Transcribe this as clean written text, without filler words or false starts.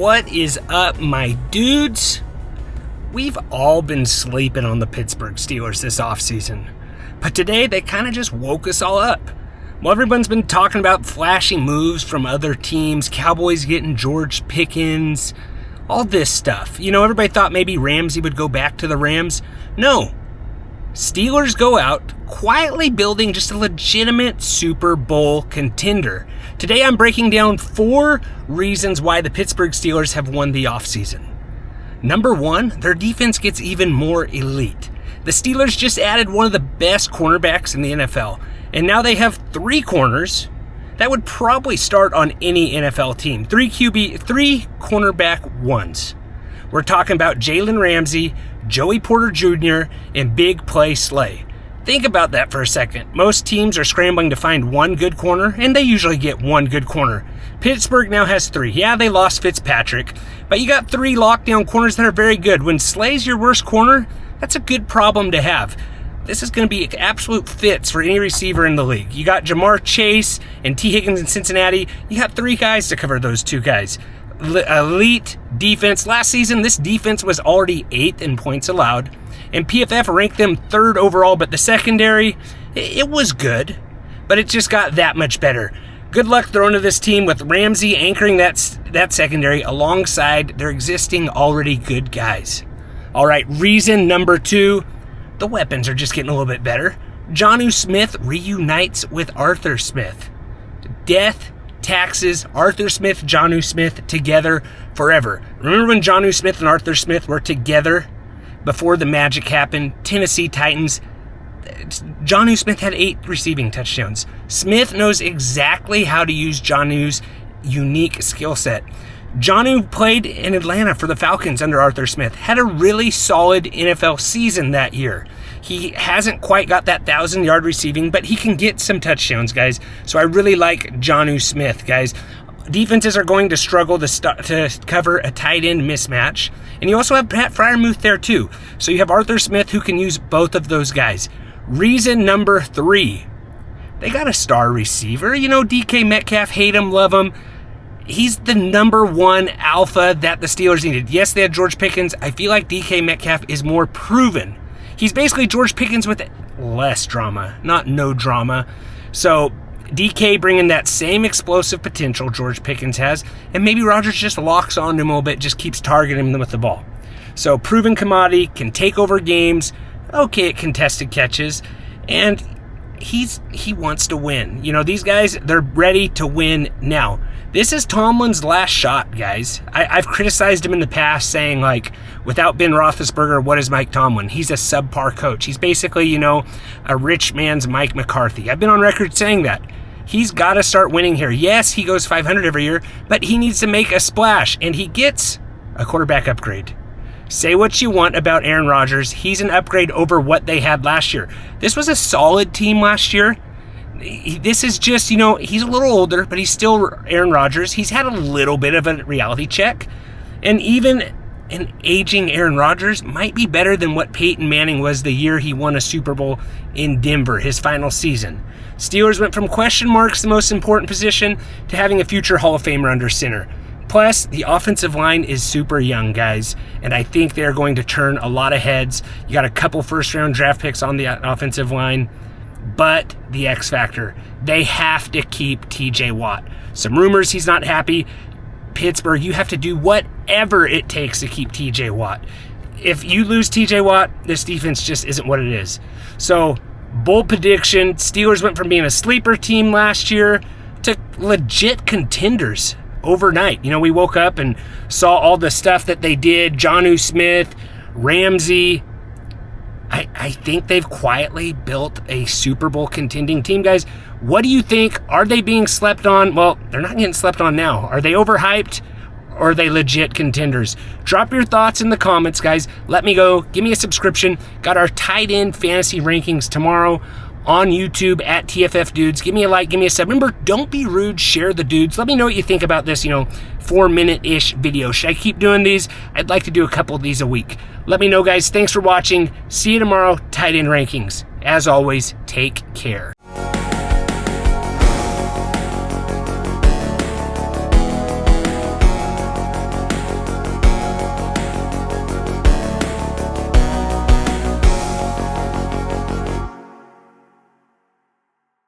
What is up, my dudes? We've all been sleeping on the Pittsburgh Steelers this offseason, but today they kind of just woke us all up. Well, everyone's been talking about flashy moves from other teams, Cowboys getting George Pickens, all this stuff. You know, everybody thought maybe Ramsey would go back to the Rams. No. Steelers go out quietly building just a legitimate Super Bowl contender. Today I'm breaking down 4 reasons why the Pittsburgh Steelers have won the offseason. Number 1, their defense gets even more elite. The Steelers just added one of the best cornerbacks in the NFL, and now they have 3 corners that would probably start on any NFL team. 3 cornerback ones. We're talking about Jalen Ramsey, Joey Porter Jr., and Big Play Slay. Think about that for a second. Most teams are scrambling to find one good corner, and they usually get one good corner. Pittsburgh now has 3. Yeah, they lost Fitzpatrick, but you got 3 lockdown corners that are very good. When Slay's your worst corner, that's a good problem to have. This is going to be absolute fits for any receiver in the league. You got Jamar Chase and T. Higgins in Cincinnati. You got 3 guys to cover those 2 guys. Elite defense. Last season, this defense was already 8th in points allowed, and PFF ranked them 3rd overall, but the secondary, it was good, but it just got that much better. Good luck throwing to this team with Ramsey anchoring that secondary alongside their existing already good guys. All right, reason number 2, the weapons are just getting a little bit better. Jonnu Smith reunites with Arthur Smith. Death, taxes, Arthur Smith, Jonnu Smith together forever. Remember when Jonnu Smith and Arthur Smith were together before the magic happened? Tennessee Titans. Jonnu Smith had 8 receiving touchdowns. Smith knows exactly how to use Jonnu's unique skill set. Jonnu played in Atlanta for the Falcons under Arthur Smith, had a really solid NFL season that year. He hasn't quite got that 1,000-yard receiving, but he can get some touchdowns, guys. So I really like Jonnu Smith, guys. Defenses are going to struggle to cover a tight end mismatch. And you also have Pat Freiermuth there too. So you have Arthur Smith who can use both of those guys. Reason number 3, they got a star receiver. You know, DK Metcalf, hate him, love him. He's the number 1 alpha that the Steelers needed. Yes, they had George Pickens. I feel like DK Metcalf is more proven. He's basically George Pickens with less drama, not no drama. So DK bringing that same explosive potential George Pickens has, and maybe Rodgers just locks on to him a little bit, just keeps targeting him with the ball. So proven commodity, can take over games, okay at contested catches, and he wants to win. You know, these guys, they're ready to win now. This is Tomlin's last shot, guys. I've criticized him in the past saying, like, without Ben Roethlisberger, what is Mike Tomlin? He's a subpar coach. He's basically, you know, a rich man's Mike McCarthy. I've been on record saying that. He's got to start winning here. Yes, he goes 500 every year, but he needs to make a splash, and he gets a quarterback upgrade. Say what you want about Aaron Rodgers. He's an upgrade over what they had last year. This was a solid team last year. This is just, you know, he's a little older, but he's still Aaron Rodgers. He's had a little bit of a reality check. And even an aging Aaron Rodgers might be better than what Peyton Manning was the year he won a Super Bowl in Denver, his final season. Steelers went from question marks, the most important position, to having a future Hall of Famer under center. Plus, the offensive line is super young, guys, and I think they're going to turn a lot of heads. You got a couple first-round draft picks on the offensive line. But the X factor, they have to keep TJ Watt. Some rumors he's not happy. Pittsburgh, you have to do whatever it takes to keep TJ Watt. If you lose TJ Watt, this defense just isn't what it is. So, bold prediction, Steelers went from being a sleeper team last year to legit contenders overnight. You know, we woke up and saw all the stuff that they did. Jonnu Smith, Ramsey. I think they've quietly built a Super Bowl contending team, guys. What do you think? Are they being slept on? Well, they're not getting slept on now. Are they overhyped, or are they legit contenders? Drop your thoughts in the comments, guys. Let me go. Give me a subscription. Got our tight end fantasy rankings tomorrow on YouTube at TFF Dudes. Give me a like, give me a sub. Remember, don't be rude, share the dudes. Let me know what you think about this, 4-minute-ish video. Should I keep doing these? I'd like to do a couple of these a week. Let me know, guys. Thanks for watching. See you tomorrow, tight end rankings. As always, take care.